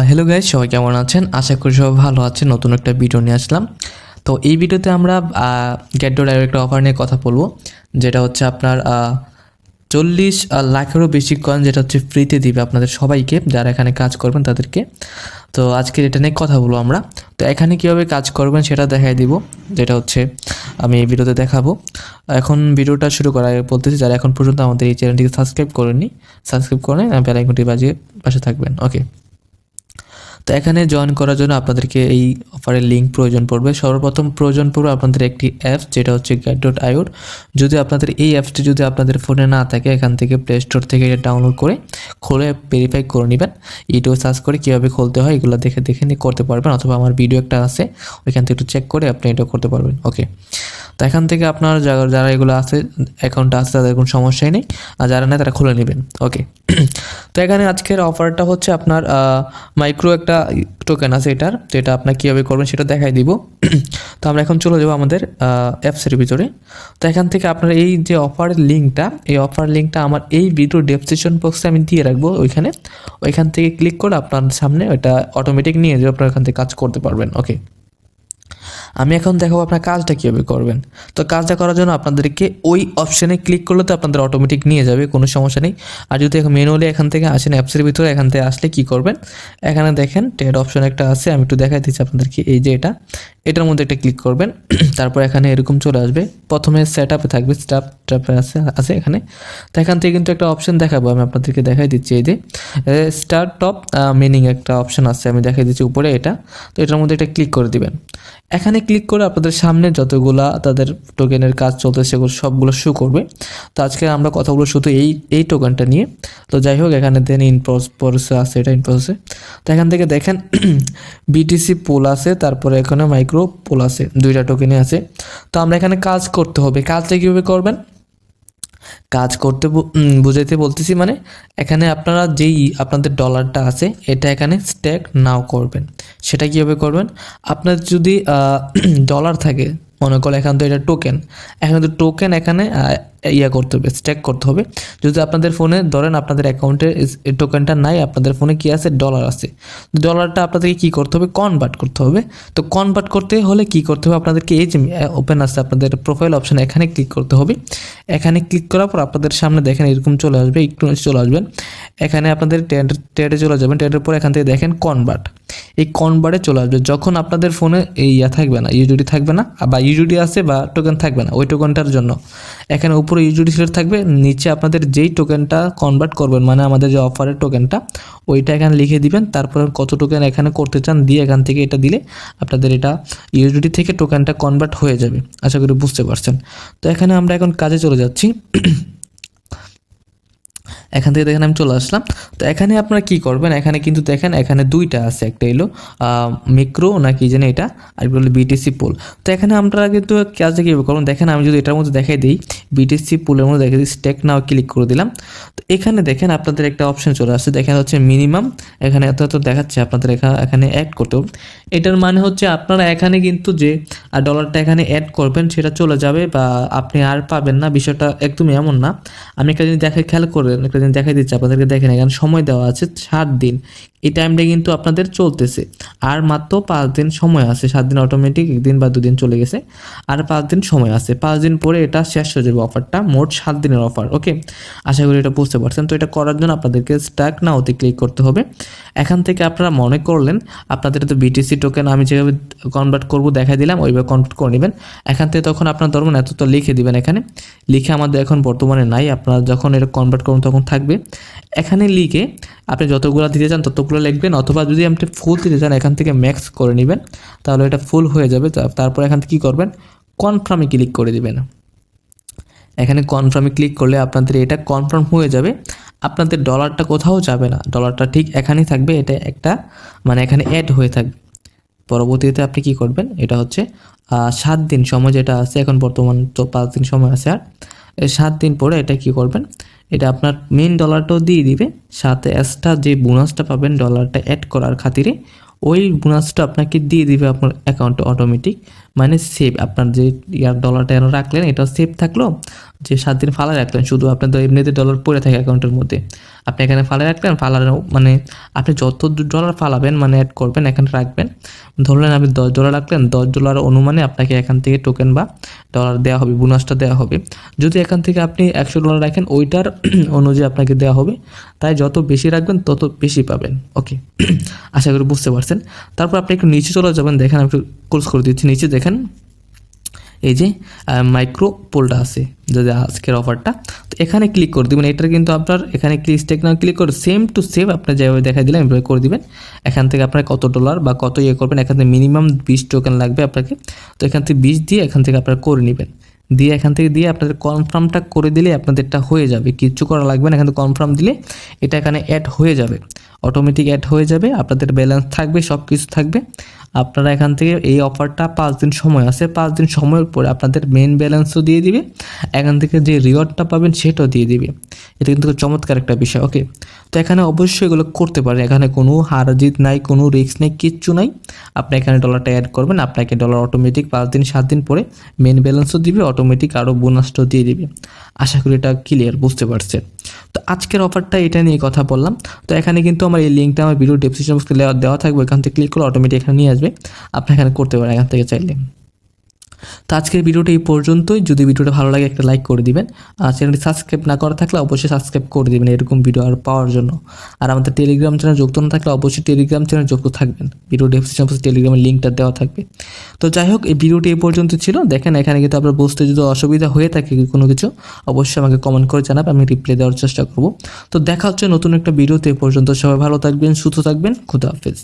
Hello guys, সবাই কেমন আছেন? আশা করি সবাই ভালো আছেন। নতুন একটা ভিডিও নিয়ে আসলাম। তো এই ভিডিওতে আমরা গেট.আইও একটা অফার নিয়ে কথা বলবো, যেটা হচ্ছে আপনার 40 লাখেরও বেশি কয়েন, যেটা হচ্ছে ফ্রিতে দিবে আপনাদের সবাইকে যারা এখানে কাজ করবেন তাদেরকে। তো আজকে এটা নিয়ে কথা বলবো আমরা। তো এখানে কীভাবে কাজ করবেন সেটা দেখাই দিব, যেটা হচ্ছে আমি এই ভিডিওতে দেখাবো। এখন ভিডিওটা শুরু করার আগে বলতেছি, যারা এখন পর্যন্ত আমাদের এই চ্যানেলটিকে সাবস্ক্রাইব করেননি, সাবস্ক্রাইব করে বেল আইকনটি বাজিয়ে পাশে থাকবেন। ওকে, তো এখানে জয়েন করার জন্য আপনাদেরকে এই অফারের লিঙ্ক প্রয়োজন পড়বে। সর্বপ্রথম প্রয়োজন পড়বে আপনাদের একটি অ্যাপস, যেটা হচ্ছে get.io। যদি আপনাদের এই অ্যাপসটি যদি আপনাদের ফোনে না থাকে, এখান থেকে প্লে স্টোর থেকে এটা ডাউনলোড করে খুলে ভেরিফাই করে নেবেন। ইউটিউবে সার্চ করে কীভাবে খুলতে হয় এগুলো দেখে দেখে নিয়ে করতে পারবেন, অথবা আমার ভিডিও একটা আছে ওইখান থেকে একটু চেক করে আপনি এটা করতে পারবেন। ওকে, তো এখান থেকে আপনার যারা এগুলো আছে, অ্যাকাউন্টটা আছে, তাদের কোনো সমস্যাই নেই, আর যারা নেই তারা খুলে নেবেন। ওকে, তো এখানে আজকের অফারটা হচ্ছে আপনার মাইক্রো একটা টোকেন আছে এটার, যেটা আপনার কীভাবে করবেন সেটা দেখাই দিব। তো আমরা এখন চলে যাবো আমাদের অ্যাপসের ভিতরে। তো এখান থেকে আপনার এই যে অফারের লিঙ্কটা, এই অফার লিঙ্কটা আমার এই ভিডিও ডেসক্রিপশন বক্সে আমি দিয়ে রাখবো। ওইখান থেকে ক্লিক করে আপনার সামনে ওইটা অটোমেটিক নিয়ে যাবে, আপনার এখান থেকে কাজ করতে পারবেন। ওকে, আমি এখন দেখাবো আপনার কাজটা কীভাবে করবেন। তো কাজটা করার জন্য আপনাদেরকে ওই অপশানে ক্লিক করলে তো আপনাদের অটোমেটিক নিয়ে যাবে, কোনো সমস্যা নেই। আর যদি এখন ম্যানুয়ালি এখান থেকে আসেন অ্যাপসের ভিতরে, এখান থেকে আসলে কী করবেন, এখানে দেখেন ট্রেড অপশন একটা আছে, আমি একটু দেখাই দিচ্ছি আপনাদেরকে। এই যে এটার মধ্যে একটা ক্লিক করবেন, তারপর এখানে এরকম চলে আসবে। প্রথমে সেট আপে থাকবে, স্টার্টআপে আছে এখানে। তো এখান থেকে কিন্তু একটা অপশন দেখাবো, আমি আপনাদেরকে দেখাই দিচ্ছি। এই যে স্টার্ট টপ মিনিং একটা অপশন আছে, আমি দেখাই দিচ্ছি উপরে এটা। তো এটার মধ্যে একটা ক্লিক করে দিবেন। এখানে ক্লিক করে আপনাদের সামনে যতগুলা তাদের টোকেনের কাজ চলতে সেগুলো সবগুলো শো করবে। তো আজকে আমরা কথা বলবো শুধু এই টোকেনটা নিয়ে। তো যাই হোক, এখানে দেন প্রসেসে আছে, এটা প্রসেসে। তো এখান থেকে দেখেন বিটিসি পোল আছে, তারপরে এখানে মাইক্রো পোল আছে, দুইটা টোকেনই আছে। তো আমরা এখানে কাজ করতে হবে। কাজটা কীভাবে করবেন, কাজ করতে বুঝাইতে বলতেছি, মানে এখানে আপনারা যেই আপনাদের ডলারটা আছে এটা এখানে স্ট্যাক নাও করবেন। সেটা কীভাবে করবেন, আপনার যদি ডলার থাকে, মনে করো এখান তো এটা টোকেন, এখানে তো টোকেন এখানে করতে হবে, স্ট্যাক করতে হবে। যদি আপনাদের ফোনে ধরেন আপনাদের অ্যাকাউন্টে টোকেনটা নাই, আপনাদের ফোনে কী আছে, ডলার আছে, ডলারটা আপনাদেরকে কী করতে হবে, কনভার্ট করতে হবে। তো কনভার্ট করতে হলে কী করতে হবে, আপনাদেরকে এই যে ওপেন আছে আপনাদের প্রোফাইল অপশানে, এখানে ক্লিক করতে হবে। এখানে ক্লিক করার পর আপনাদের সামনে দেখেন এরকম চলে আসবে, একটু চলে আসবেন। এখানে আপনাদের ট্রেডে চলে যাবেন। ট্রেডের পর এখান থেকে দেখেন কনভার্ট, এই কনভার্টে চলে আসবে। যখন আপনাদের ফোনে এই থাকবে না, ইউজিডি থাকবে না, বা ইউজিডি আছে বা টোকেন থাকবে না, ওই টোকেনটার জন্য এখানে উপরে ইউজিডি সিলেক্ট থাকবে, নিচে আপনাদের যেই টোকেনটা কনভার্ট করবেন, মানে আমাদের যে অফারের টোকেনটা, ওইটা এখানে লিখে দিবেন। তারপরে কত টোকেন এখানে করতে চান দিয়ে এখান থেকে এটা দিলে আপনাদের এটা ইউজিডি থেকে টোকেনটা কনভার্ট হয়ে যাবে। আশা করি বুঝতে পারছেন। তো এখানে আমরা এখন কাজে চলে যাচ্ছি। এখান থেকে দেখেন আমি চলে আসলাম। তো এখানে আপনারা কি করবেন, এখানে কিন্তু দেখেন এখানে দুইটা আছে, একটা এলো মিক্রো না কি জানি এটা, আর বলে বিটিসি পুল। তো এখানে আমরা কিন্তু কাজটা কীভাবে করবেন দেখেন, আমি যদি এটার মধ্যে দেখাই দিই, বিটিসি পুলের মধ্যে দেখে দিই, স্টেক নাও ক্লিক করে দিলাম। তো এখানে দেখেন আপনাদের একটা অপশন চলে আসছে, দেখেন হচ্ছে মিনিমাম, এখানে এত দেখাচ্ছে আপনাদের এখানে অ্যাড করতে হবে। এটার মানে হচ্ছে আপনারা এখানে কিন্তু যে ডলারটা এখানে অ্যাড করবেন সেটা চলে যাবে, বা আপনি আর পাবেন না, বিষয়টা একদমই এমন না। আমি একটা জিনিস খেয়াল করবেন, একটা জিনিস দেখাই দিচ্ছি আপনাদেরকে। দেখেন এখানে সময় দেওয়া আছে 7 দিন, এই টাইমটা কিন্তু আপনাদের চলতেছে। আর মাত্র 5 দিন সময় আছে, 7 দিন অটোমেটিক, 1 দিন বা 2 দিন চলে গেছে, আর 5 দিন সময় আছে। 5 দিন পরে এটা শেষ হয়ে যাবে অফারটা, মোট 7 দিনের অফার। ওকে, আশা করি এটা বুঝতে পারছেন। তো এটা করার জন্য আপনাদেরকে স্ট্যাক নাওতে ক্লিক করতে হবে। এখান থেকে আপনারা মনে করলেন আপনাদের তো বিটিসি টোকেন আমি যেভাবে কনভার্ট করবো দেখাই দিলাম, ওইভাবে কনভার্ট করে নেবেন। এখান থেকে তখন আপনার ধরুন এত তো লিখে দিবেন, এখানে লিখে আমাদের এখন বর্তমানে নাই, আপনারা যখন এটা কনভার্ট করুন তখন থাকবে। এখানে লিখে আপনি যতগুলো দিতে চান ততগুলো লিখবেন, অথবা যদি আপনি ফুল দিতে চান এখান থেকে ম্যাক্স করে নেবেন, তাহলে এটা ফুল হয়ে যাবে। তারপর এখান থেকে কী করবেন, কনফার্মে ক্লিক করে দিবেন। এখানে কনফার্মে ক্লিক করলে আপনাদের এটা কনফার্ম হয়ে যাবে, আপনাদের ডলারটা কোথাও যাবে না, ডলারটা ঠিক এখানেই থাকবে। এটা একটা মানে এখানে অ্যাড হয়ে থাকবে। পরবর্তীতে আপনি কি করবেন, এটা হচ্ছে 7 দিন সময় যেটা আছে, এখন বর্তমান তো 5 দিন সময় আছে, আর 7 দিন পরে এটা কি করবেন, এটা আপনার মেন ডলারটাও দিয়ে দিবে, সাথে এক্সট্রা যে বোনাসটা পাবেন ডলারটা অ্যাড করার খাতিরে, ওই বোনাসটা আপনাকে দিয়ে দিবে আপনার অ্যাকাউন্টে অটোমেটিক, মানে সেভ, আপনার যে ডলারটা এনে রাখলেন এটা সেভ থাকলো, যে 7 দিন ফালা রাখলেন, শুধু আপনার তো এমনিতে ডলার পড়ে থাকে অ্যাকাউন্টের মধ্যে, আপনি এখানে ফালা রাখলেন, ফালানো মানে আপনি যত ডলার ফালাবেন মানে অ্যাড করবেন এখানে রাখবেন। ধরলেন আপনি $10 রাখলেন, $10 অনুমানে আপনাকে এখান থেকে টোকেন বা ডলার দেওয়া হবে, বোনাসটা দেওয়া হবে। যদি এখান থেকে আপনি $100 রাখেন ওইটার অনুযায়ী আপনাকে দেওয়া হবে, তাই যত বেশি রাখবেন তত বেশি পাবেন। ওকে, আশা করি বুঝতে পারছেন। তারপর আপনি একটু নিচে চলে যাবেন, দেখেন আমি একটু ক্লোজ করে দিচ্ছি, নিচে দেখেন এই যে মাইক্রো পোলটা আছে যদি আজকের অফারটা, তো এখানে ক্লিক করে দেবেন। এটা কিন্তু আপনার এখানে স্টেক না ক্লিক করে সেম টু সেম আপনার যেভাবে দেখাই দিলাম এভাবে করে দিবেন। এখান থেকে আপনার কত ডলার বা কত করবেন, এখান থেকে মিনিমাম 20 টোকেন লাগবে আপনাকে, তো এখান থেকে 20 দিয়ে এখান থেকে আপনারা করে নেবেন। দিয়ে এখান থেকে দিয়ে আপনাদের কনফার্মটা করে দিলে আপনাদেরটা হয়ে যাবে, কিচ্ছু করা লাগবে না। এখান থেকে কনফার্ম দিলে এটা এখানে অ্যাড হয়ে যাবে, অটোমেটিক অ্যাড হয়ে যাবে, আপনাদের ব্যালেন্স থাকবে, সব কিছু থাকবে। আপনারা এখান থেকে এই অফারটা 5 দিন সময় আছে, 5 দিন সময়ের পরে আপনাদের মেন ব্যালেন্সও দিয়ে দিবে, এখান থেকে যে রিওয়ার্ডটা পাবেন সেটাও দিয়ে দিবে। এটা কিন্তু চমৎকার একটা বিষয়। ওকে, তো এখানে অবশ্যই এগুলো করতে পারেন, এখানে কোনো হার জিত নাই, কোনো রিস্ক নেই, কিচ্ছু নাই। আপনি এখানে ডলারটা অ্যাড করবেন, আপনাকে ডলার অটোমেটিক 5 দিন 7 দিন পরে মেন ব্যালেন্সও দিবে, অটোমেটিক আরও বোনাসটাও দিয়ে দিবে। আশা করি এটা ক্লিয়ার, বুঝতে পারছেন। তো আজকের অফারটা এটা নিয়ে কথা বললাম। তো এখানে কিন্তু আমার এই লিঙ্কটা আমার ভিডিও ডেসক্রিপশন বক্সে দেওয়া থাকবে, এখান থেকে ক্লিক করলে অটোমেটিক এখানে নিয়ে আসবে, আপনি এখানে করতে পারেন এখান থেকে চাইলে। তো আজকের ভিডিওটা এই পর্যন্তই। যদি ভিডিওটা ভালো লাগে একটা লাইক করে দিবেন, আর চ্যানেলটি সাবস্ক্রাইব না করা থাকলে অবশ্যই সাবস্ক্রাইব করে দিবেন এরকম ভিডিও আর পাওয়ার জন্য। আর আমাদের টেলিগ্রাম চ্যানেল যুক্ত না থাকলে অবশ্যই টেলিগ্রাম চ্যানেল যুক্ত থাকবেন, ভিডিও ডেসক্রিপশন বক্সে টেলিগ্রামের লিঙ্কটা দেওয়া থাকবে। তো যাই হোক, এই ভিডিওটি এই পর্যন্ত ছিল। দেখেন এখানে কিন্তু আপনার বুঝতে যদি অসুবিধা হয়ে থাকে কোনো কিছু, অবশ্যই আমাকে কমেন্ট করে জানাবেন, আমি রিপ্লাই দেওয়ার চেষ্টা করব। তো দেখা হচ্ছে নতুন একটা ভিডিওতে, এই পর্যন্ত সবাই ভালো থাকবেন, সুস্থ থাকবেন, খুদা হাফেজ।